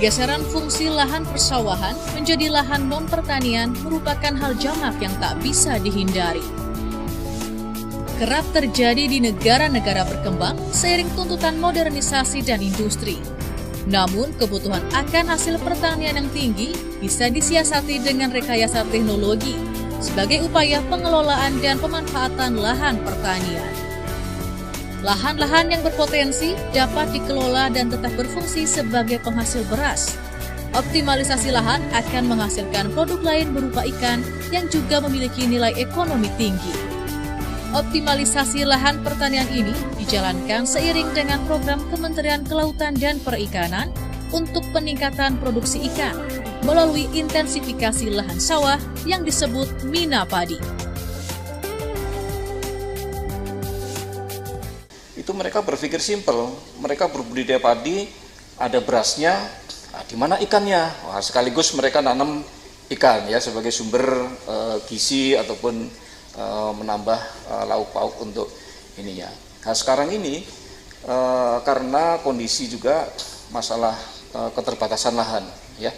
Pergeseran fungsi lahan persawahan menjadi lahan non-pertanian merupakan hal jamak yang tak bisa dihindari. Kerap terjadi di negara-negara berkembang seiring tuntutan modernisasi dan industri. Namun, kebutuhan akan hasil pertanian yang tinggi bisa disiasati dengan rekayasa teknologi sebagai upaya pengelolaan dan pemanfaatan lahan pertanian. Lahan-lahan yang berpotensi dapat dikelola dan tetap berfungsi sebagai penghasil beras. Optimalisasi lahan akan menghasilkan produk lain berupa ikan yang juga memiliki nilai ekonomi tinggi. Optimalisasi lahan pertanian ini dijalankan seiring dengan program Kementerian Kelautan dan Perikanan untuk peningkatan produksi ikan melalui intensifikasi lahan sawah yang disebut Minapadi. Itu mereka berpikir simpel, mereka berbudidaya padi, ada berasnya, di mana ikannya? Wah, sekaligus mereka nanam ikan ya sebagai sumber gizi ataupun menambah lauk pauk untuk ininya. Nah, sekarang ini karena kondisi juga masalah keterbatasan lahan ya.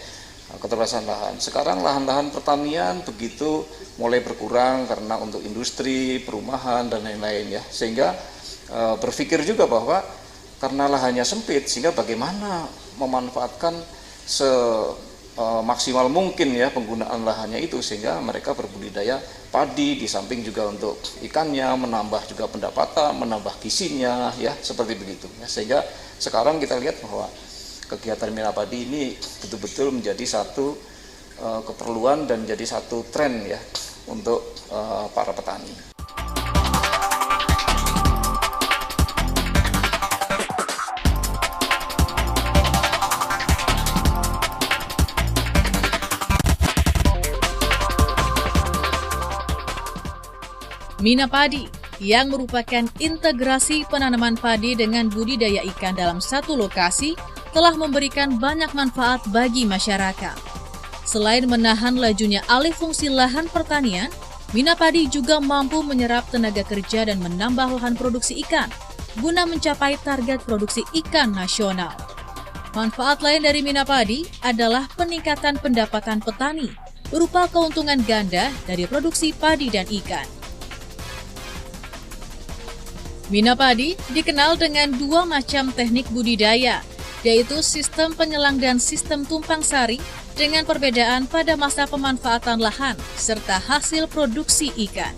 Keterbatasan lahan. Sekarang lahan-lahan pertanian begitu mulai berkurang karena untuk industri, perumahan dan lain-lain ya. Sehingga berpikir juga bahwa karena lahannya sempit sehingga bagaimana memanfaatkan maksimal mungkin ya penggunaan lahannya itu, sehingga mereka berbudidaya padi di samping juga untuk ikannya, menambah juga pendapatan, menambah gizinya ya, seperti begitu ya. Sehingga sekarang kita lihat bahwa kegiatan Minapadi ini betul-betul menjadi satu keperluan dan menjadi satu tren ya untuk para petani. Minapadi yang merupakan integrasi penanaman padi dengan budidaya ikan dalam satu lokasi telah memberikan banyak manfaat bagi masyarakat. Selain menahan lajunya alih fungsi lahan pertanian, Minapadi juga mampu menyerap tenaga kerja dan menambah lahan produksi ikan guna mencapai target produksi ikan nasional. Manfaat lain dari Minapadi adalah peningkatan pendapatan petani berupa keuntungan ganda dari produksi padi dan ikan. Minapadi dikenal dengan dua macam teknik budidaya, yaitu sistem penyelang dan sistem tumpang sari dengan perbedaan pada masa pemanfaatan lahan serta hasil produksi ikan.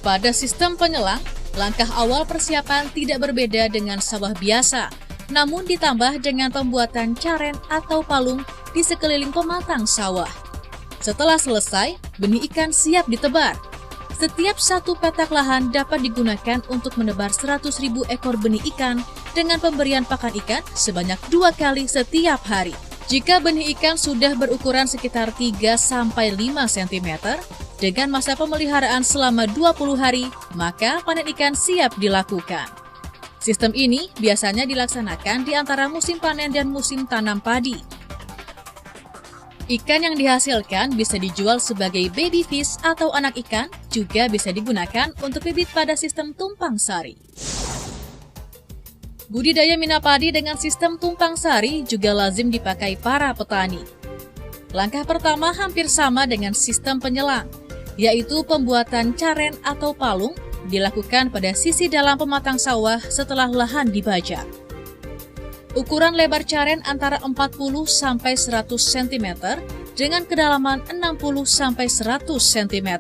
Pada sistem penyelang, langkah awal persiapan tidak berbeda dengan sawah biasa, namun ditambah dengan pembuatan caren atau palung di sekeliling pematang sawah. Setelah selesai, benih ikan siap ditebar. Setiap satu petak lahan dapat digunakan untuk menebar 100.000 ekor benih ikan dengan pemberian pakan ikan sebanyak 2 kali setiap hari. Jika benih ikan sudah berukuran sekitar 3-5 cm, dengan masa pemeliharaan selama 20 hari, maka panen ikan siap dilakukan. Sistem ini biasanya dilaksanakan di antara musim panen dan musim tanam padi. Ikan yang dihasilkan bisa dijual sebagai baby fish atau anak ikan, juga bisa digunakan untuk bibit pada sistem tumpang sari. Budidaya Minapadi dengan sistem tumpang sari juga lazim dipakai para petani. Langkah pertama hampir sama dengan sistem penyelang, yaitu pembuatan caren atau palung dilakukan pada sisi dalam pematang sawah setelah lahan dibajak. Ukuran lebar caren antara 40-100 cm dengan kedalaman 60-100 cm.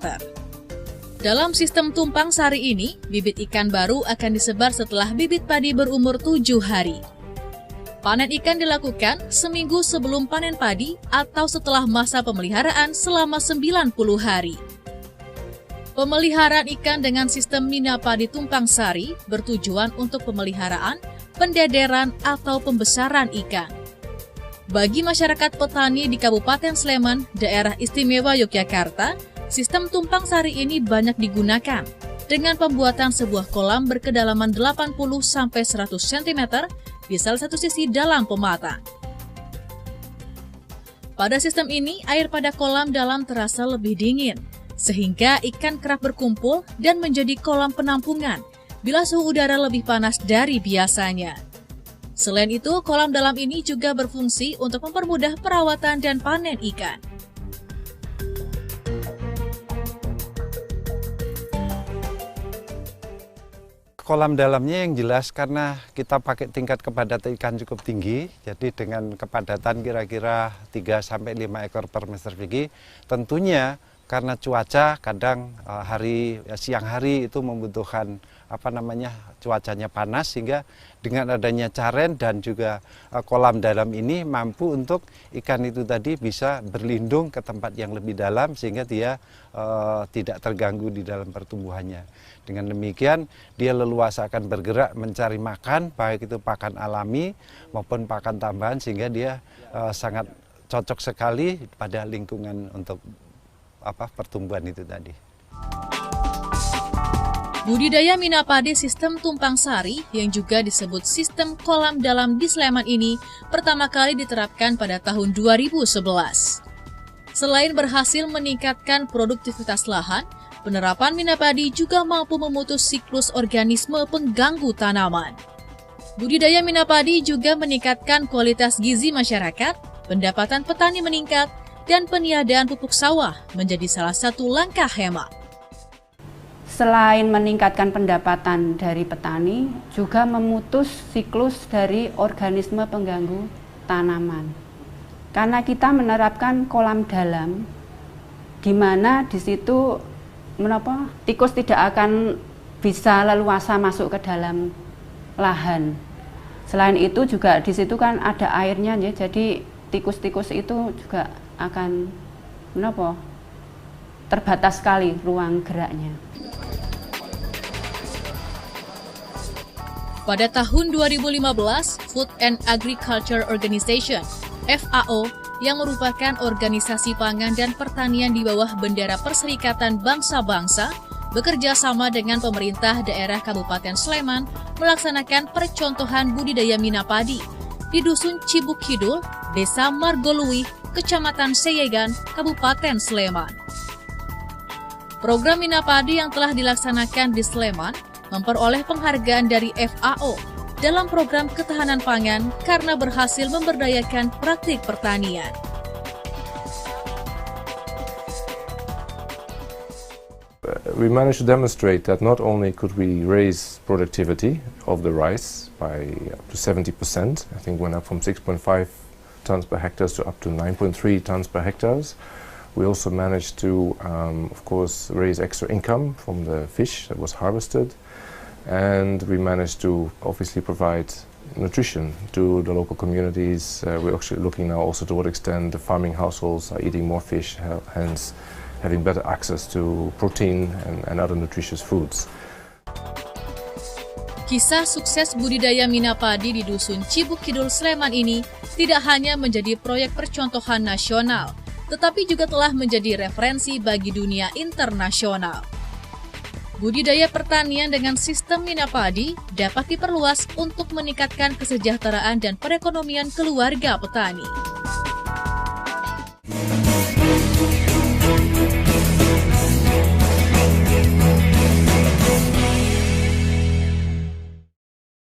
Dalam sistem tumpang sari ini, bibit ikan baru akan disebar setelah bibit padi berumur 7 hari. Panen ikan dilakukan seminggu sebelum panen padi atau setelah masa pemeliharaan selama 90 hari. Pemeliharaan ikan dengan sistem Minapadi tumpang sari bertujuan untuk pemeliharaan, pendederan, atau pembesaran ikan. Bagi masyarakat petani di Kabupaten Sleman, Daerah Istimewa Yogyakarta, sistem tumpang sari ini banyak digunakan dengan pembuatan sebuah kolam berkedalaman 80-100 cm di salah satu sisi dalam pematang. Pada sistem ini, air pada kolam dalam terasa lebih dingin, sehingga ikan kerap berkumpul dan menjadi kolam penampungan bila suhu udara lebih panas dari biasanya. Selain itu, kolam dalam ini juga berfungsi untuk mempermudah perawatan dan panen ikan. Kolam dalamnya yang jelas karena kita pakai tingkat kepadatan ikan cukup tinggi, jadi dengan kepadatan kira-kira 3-5 ekor per meter persegi, tentunya karena cuaca kadang siang hari itu membutuhkan cuacanya panas, sehingga dengan adanya caren dan juga kolam dalam ini mampu untuk ikan itu tadi bisa berlindung ke tempat yang lebih dalam sehingga dia tidak terganggu di dalam pertumbuhannya. Dengan demikian dia leluasa akan bergerak mencari makan, baik itu pakan alami maupun pakan tambahan, sehingga dia sangat cocok sekali pada lingkungan untuk pertumbuhan itu tadi. Budidaya minapadi sistem tumpang sari yang juga disebut sistem kolam dalam di Sleman ini pertama kali diterapkan pada tahun 2011. Selain berhasil meningkatkan produktivitas lahan, penerapan minapadi juga mampu memutus siklus organisme pengganggu tanaman. Budidaya minapadi juga meningkatkan kualitas gizi masyarakat, pendapatan petani meningkat, dan peniadaan pupuk sawah menjadi salah satu langkah hemat. Selain meningkatkan pendapatan dari petani, juga memutus siklus dari organisme pengganggu tanaman. Karena kita menerapkan kolam dalam, di mana di situ tikus tidak akan bisa leluasa masuk ke dalam lahan. Selain itu juga di situ kan ada airnya, ya, jadi tikus-tikus itu juga akan terbatas sekali ruang geraknya. Pada tahun 2015, Food and Agriculture Organization (FAO) yang merupakan organisasi pangan dan pertanian di bawah bendera Perserikatan Bangsa-Bangsa bekerja sama dengan pemerintah daerah Kabupaten Sleman melaksanakan percontohan budidaya minapadi di Dusun Cibuk Kidul, Desa Margoluih, Kecamatan Seyegan, Kabupaten Sleman. Program minapadi yang telah dilaksanakan di Sleman memperoleh penghargaan dari FAO dalam program ketahanan pangan karena berhasil memberdayakan praktik pertanian. We managed to demonstrate that not only could we raise productivity of the rice by up to 70%, I think went up from 6.5 tons per hectare to up to 9.3 tons per hectare. We also managed to, of course, raise extra income from the fish that was harvested. And we managed to obviously provide nutrition to the local communities. We're actually looking now also to what extent the farming households are eating more fish, hence having better access to protein and other nutritious foods. Kisah sukses budidaya minapadi di Dusun Cibuk Kidul Sleman ini tidak hanya menjadi proyek percontohan nasional, tetapi juga telah menjadi referensi bagi dunia internasional. Budidaya pertanian dengan sistem minapadi dapat diperluas untuk meningkatkan kesejahteraan dan perekonomian keluarga petani.